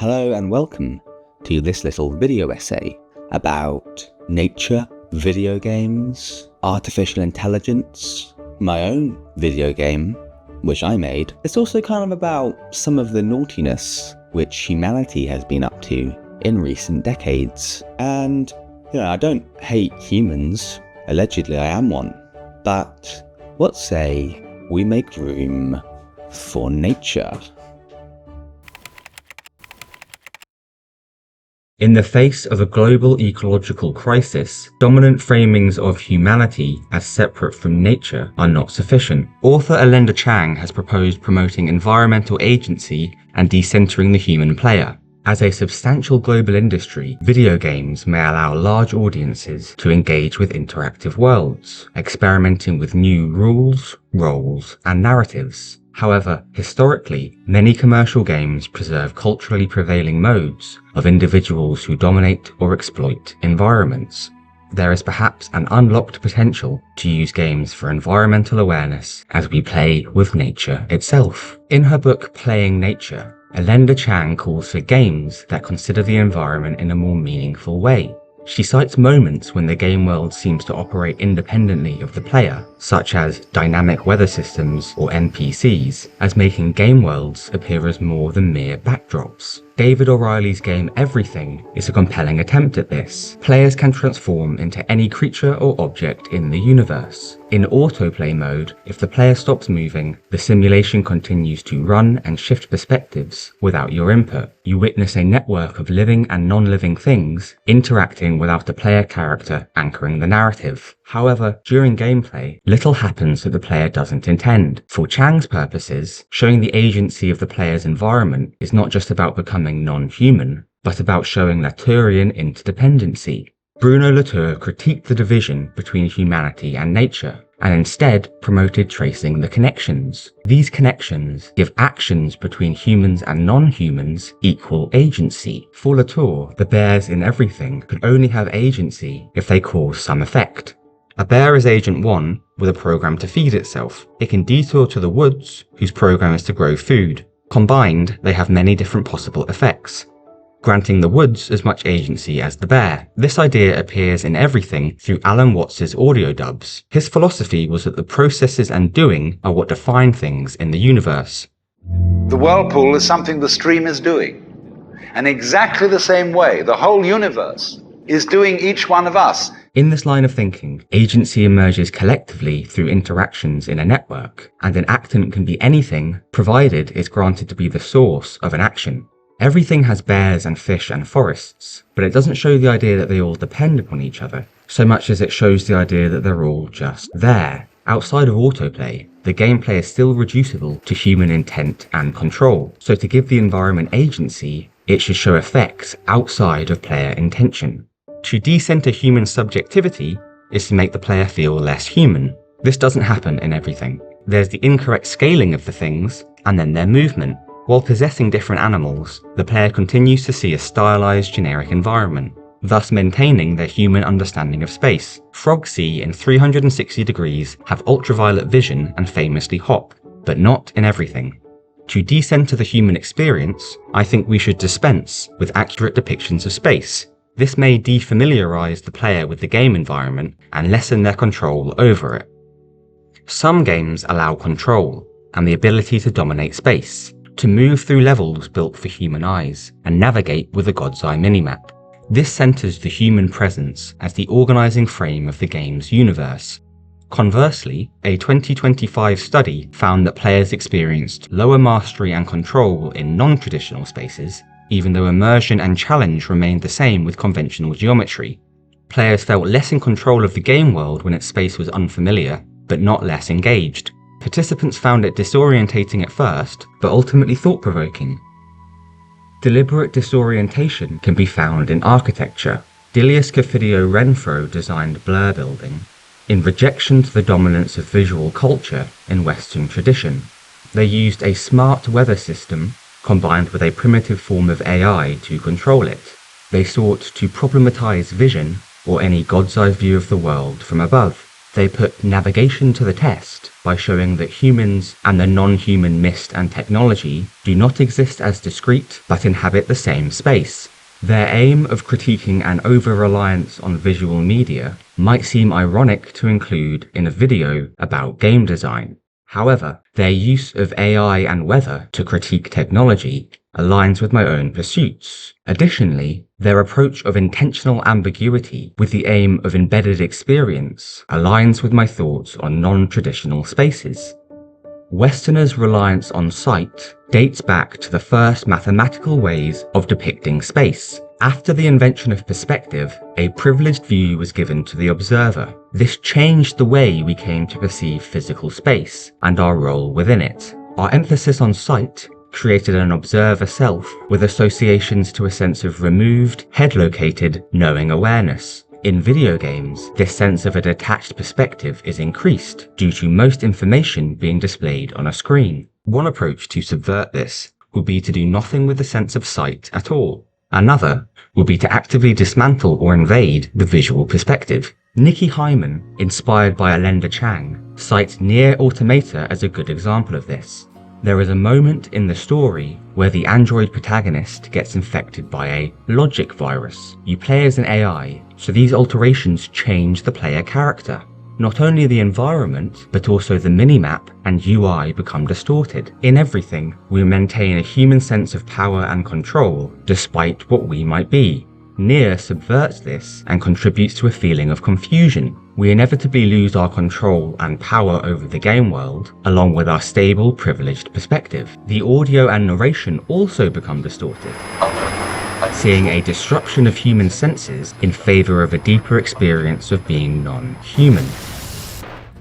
Hello and welcome to this little video essay about nature, video games, artificial intelligence, my own video game, which I made. It's also kind of about some of the naughtiness which humanity has been up to in recent decades. And, I don't hate humans. Allegedly I am one. But let's say we make room for nature. In the face of a global ecological crisis, dominant framings of humanity as separate from nature are not sufficient. Author Alenda Chang has proposed promoting environmental agency and decentering the human player. As a substantial global industry, video games may allow large audiences to engage with interactive worlds, experimenting with new rules, roles, and narratives. However, historically, many commercial games preserve culturally prevailing modes of individuals who dominate or exploit environments. There is perhaps an unlocked potential to use games for environmental awareness as we play with nature itself. In her book Playing Nature, Alenda Chang calls for games that consider the environment in a more meaningful way. She cites moments when the game world seems to operate independently of the player, such as dynamic weather systems or NPCs, as making game worlds appear as more than mere backdrops. David O'Reilly's game Everything is a compelling attempt at this. Players can transform into any creature or object in the universe. In autoplay mode, if the player stops moving, the simulation continues to run and shift perspectives without your input. You witness a network of living and non-living things interacting without a player character anchoring the narrative. However, during gameplay, little happens that the player doesn't intend. For Chang's purposes, showing the agency of the player's environment is not just about becoming non-human, but about showing Latourian interdependency. Bruno Latour critiqued the division between humanity and nature, and instead promoted tracing the connections. These connections give actions between humans and non-humans equal agency. For Latour, the bears in Everything could only have agency if they cause some effect. A bear is Agent 1 with a program to feed itself. It can detour to the woods, whose program is to grow food. Combined, they have many different possible effects, granting the woods as much agency as the bear. This idea appears in Everything through Alan Watts's audio dubs. His philosophy was that the processes and doing are what define things in the universe. The whirlpool is something the stream is doing. And exactly the same way, the whole universe is doing each one of us. In this line of thinking, agency emerges collectively through interactions in a network, and an actant can be anything provided it's granted to be the source of an action. Everything has bears and fish and forests, but it doesn't show the idea that they all depend upon each other, so much as it shows the idea that they're all just there. Outside of autoplay, the gameplay is still reducible to human intent and control, so to give the environment agency, it should show effects outside of player intention. To decenter human subjectivity is to make the player feel less human. This doesn't happen in Everything. There's the incorrect scaling of the things, and then their movement. While possessing different animals, the player continues to see a stylized generic environment, thus maintaining their human understanding of space. Frogs see in 360 degrees, have ultraviolet vision, and famously hop, but not in Everything. To decenter the human experience, I think we should dispense with accurate depictions of space. This may defamiliarize the player with the game environment and lessen their control over it. Some games allow control and the ability to dominate space, to move through levels built for human eyes, and navigate with a God's Eye minimap. This centers the human presence as the organizing frame of the game's universe. Conversely, a 2025 study found that players experienced lower mastery and control in non-traditional spaces, even though immersion and challenge remained the same with conventional geometry. Players felt less in control of the game world when its space was unfamiliar, but not less engaged. Participants found it disorientating at first, but ultimately thought-provoking. Deliberate disorientation can be found in architecture. Dilius Cofidio Renfro designed Blur Building, in rejection to the dominance of visual culture in Western tradition. They used a smart weather system combined with a primitive form of AI to control it. They sought to problematize vision, or any God's eye view of the world from above. They put navigation to the test by showing that humans and the non-human mist and technology do not exist as discrete, but inhabit the same space. Their aim of critiquing an over-reliance on visual media might seem ironic to include in a video about game design. However, their use of AI and weather to critique technology aligns with my own pursuits. Additionally, their approach of intentional ambiguity with the aim of embedded experience aligns with my thoughts on non-traditional spaces. Westerners' reliance on sight dates back to the first mathematical ways of depicting space. After the invention of perspective, a privileged view was given to the observer. This changed the way we came to perceive physical space and our role within it. Our emphasis on sight created an observer self with associations to a sense of removed, head-located, knowing awareness. In video games, this sense of a detached perspective is increased due to most information being displayed on a screen. One approach to subvert this would be to do nothing with the sense of sight at all. Another would be to actively dismantle or invade the visual perspective. Nicky Heijmen, inspired by Alenda Chang, cites NieR Automata as a good example of this. There is a moment in the story where the android protagonist gets infected by a logic virus. You play as an AI, so these alterations change the player character. Not only the environment, but also the minimap and UI become distorted. In everything, we maintain a human sense of power and control, despite what we might be. NieR subverts this and contributes to a feeling of confusion. We inevitably lose our control and power over the game world, along with our stable, privileged perspective. The audio and narration also become distorted, seeing a disruption of human senses in favor of a deeper experience of being non-human.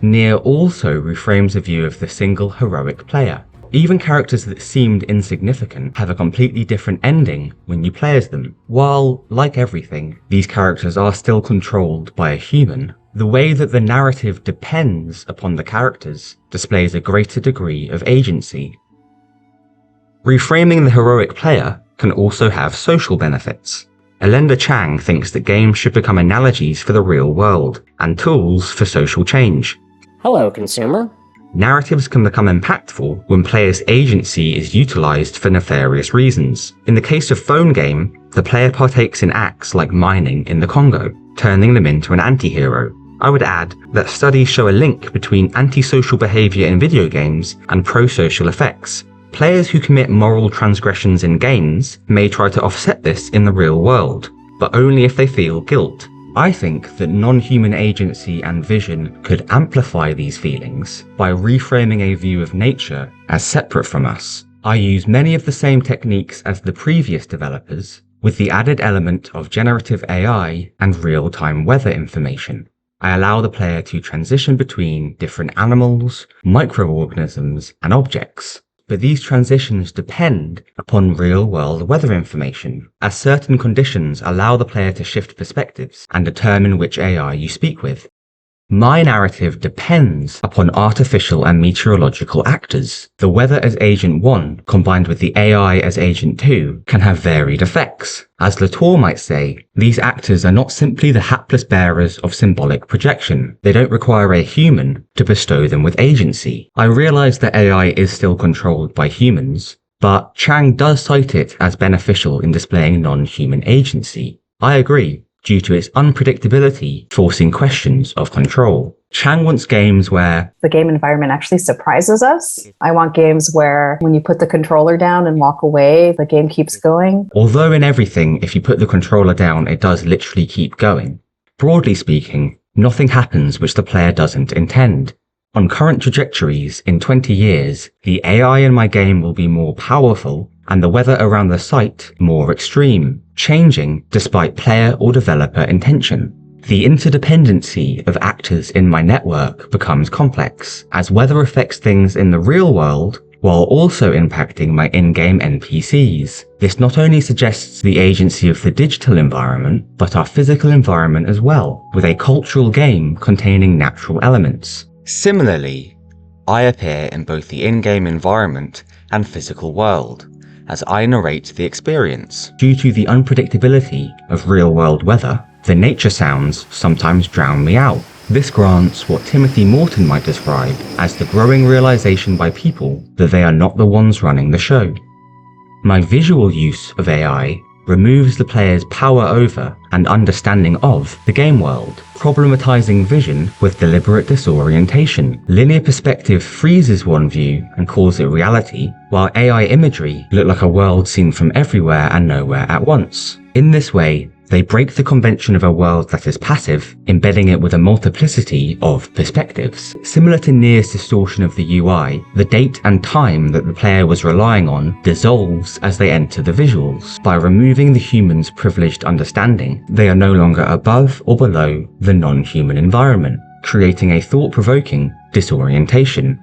NieR also reframes a view of the single heroic player. Even characters that seemed insignificant have a completely different ending when you play as them. While, like everything, these characters are still controlled by a human, the way that the narrative depends upon the characters displays a greater degree of agency. Reframing the heroic player can also have social benefits. Alenda Chang thinks that games should become analogies for the real world and tools for social change. Hello, consumer. Narratives can become impactful when players' agency is utilized for nefarious reasons. In the case of Phone Game, the player partakes in acts like mining in the Congo, turning them into an anti-hero. I would add that studies show a link between antisocial behavior in video games and pro-social effects. Players who commit moral transgressions in games may try to offset this in the real world, but only if they feel guilt. I think that non-human agency and vision could amplify these feelings by reframing a view of nature as separate from us. I use many of the same techniques as the previous developers, with the added element of generative AI and real-time weather information. I allow the player to transition between different animals, microorganisms, and objects. But these transitions depend upon real-world weather information, as certain conditions allow the player to shift perspectives and determine which AI you speak with. My narrative depends upon artificial and meteorological actors. The weather as Agent 1 combined with the AI as Agent 2 can have varied effects. As Latour might say, these actors are not simply the hapless bearers of symbolic projection. They don't require a human to bestow them with agency. I realize that AI is still controlled by humans, but Chang does cite it as beneficial in displaying non-human agency. I agree, due to its unpredictability forcing questions of control. Chang wants games where the game environment actually surprises us. I want games where when you put the controller down and walk away, the game keeps going. Although in everything, if you put the controller down, it does literally keep going. Broadly speaking, nothing happens which the player doesn't intend. On current trajectories, in 20 years, the AI in my game will be more powerful and the weather around the site more extreme, changing despite player or developer intention. The interdependency of actors in my network becomes complex, as weather affects things in the real world while also impacting my in-game NPCs. This not only suggests the agency of the digital environment, but our physical environment as well, with a cultural game containing natural elements. Similarly, I appear in both the in-game environment and physical world, as I narrate the experience. Due to the unpredictability of real-world weather, the nature sounds sometimes drown me out. This grants what Timothy Morton might describe as the growing realization by people that they are not the ones running the show. My visual use of AI removes the player's power over and understanding of the game world, problematizing vision with deliberate disorientation. Linear perspective freezes one view and calls it reality, while AI imagery look like a world seen from everywhere and nowhere at once. In this way, they break the convention of a world that is passive, embedding it with a multiplicity of perspectives. Similar to NieR's distortion of the UI, the date and time that the player was relying on dissolves as they enter the visuals. By removing the human's privileged understanding, they are no longer above or below the non-human environment, creating a thought-provoking disorientation.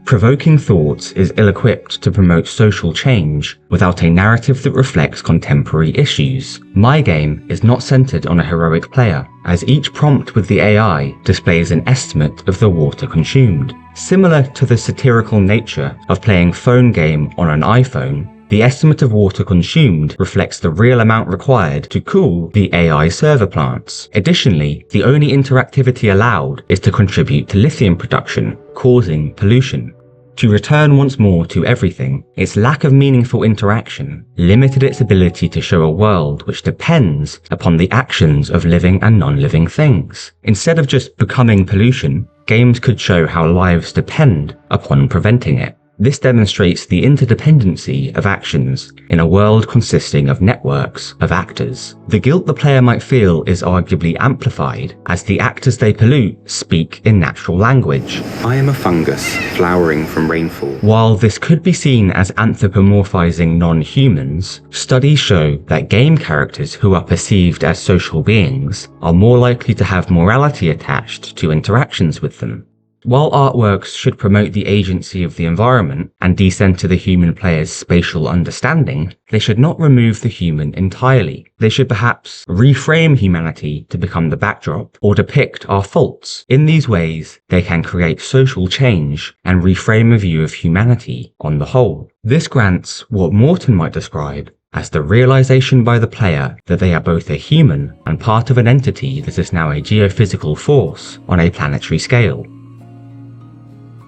Provoking thoughts is ill-equipped to promote social change without a narrative that reflects contemporary issues. My game is not centered on a heroic player, as each prompt with the AI displays an estimate of the water consumed. Similar to the satirical nature of playing phone game on an iPhone, the estimate of water consumed reflects the real amount required to cool the AI server plants. Additionally, the only interactivity allowed is to contribute to lithium production, causing pollution. To return once more to Everything, its lack of meaningful interaction limited its ability to show a world which depends upon the actions of living and non-living things. Instead of just becoming pollution, games could show how lives depend upon preventing it. This demonstrates the interdependency of actions in a world consisting of networks of actors. The guilt the player might feel is arguably amplified as the actors they pollute speak in natural language. I am a fungus flowering from rainfall. While this could be seen as anthropomorphizing non-humans, studies show that game characters who are perceived as social beings are more likely to have morality attached to interactions with them. While artworks should promote the agency of the environment and decenter the human player's spatial understanding, they should not remove the human entirely. They should perhaps reframe humanity to become the backdrop or depict our faults. In these ways, they can create social change and reframe a view of humanity on the whole. This grants what Morton might describe as the realization by the player that they are both a human and part of an entity that is now a geophysical force on a planetary scale.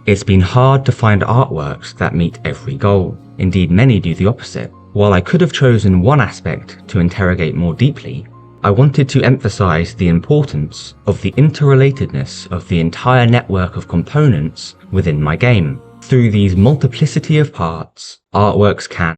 It's been hard to find artworks that meet every goal. Indeed, many do the opposite. While I could have chosen one aspect to interrogate more deeply, I wanted to emphasize the importance of the interrelatedness of the entire network of components within my game. Through these multiplicity of parts, artworks can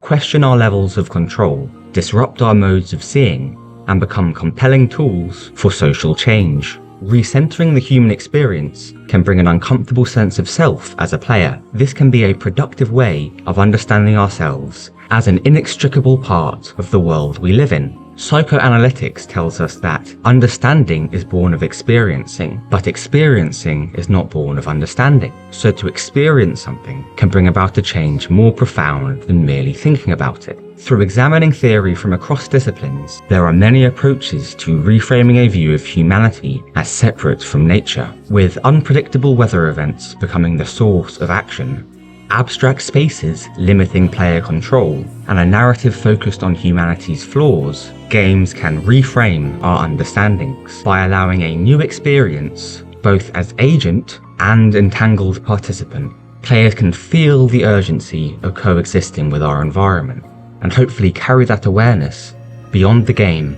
question our levels of control, disrupt our modes of seeing, and become compelling tools for social change. Recentering the human experience can bring an uncomfortable sense of self as a player. This can be a productive way of understanding ourselves as an inextricable part of the world we live in. Psychoanalytics tells us that understanding is born of experiencing, but experiencing is not born of understanding. So to experience something can bring about a change more profound than merely thinking about it. Through examining theory from across disciplines, there are many approaches to reframing a view of humanity as separate from nature, with unpredictable weather events becoming the source of action, abstract spaces limiting player control, and a narrative focused on humanity's flaws. Games can reframe our understandings by allowing a new experience, both as agent and entangled participant. Players can feel the urgency of coexisting with our environment, and hopefully carry that awareness beyond the game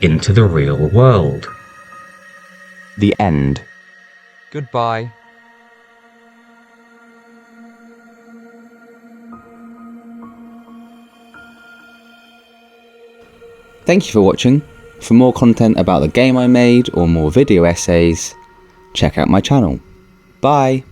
into the real world. The end. Goodbye. Thank you for watching. For more content about the game I made or more video essays, check out my channel. Bye!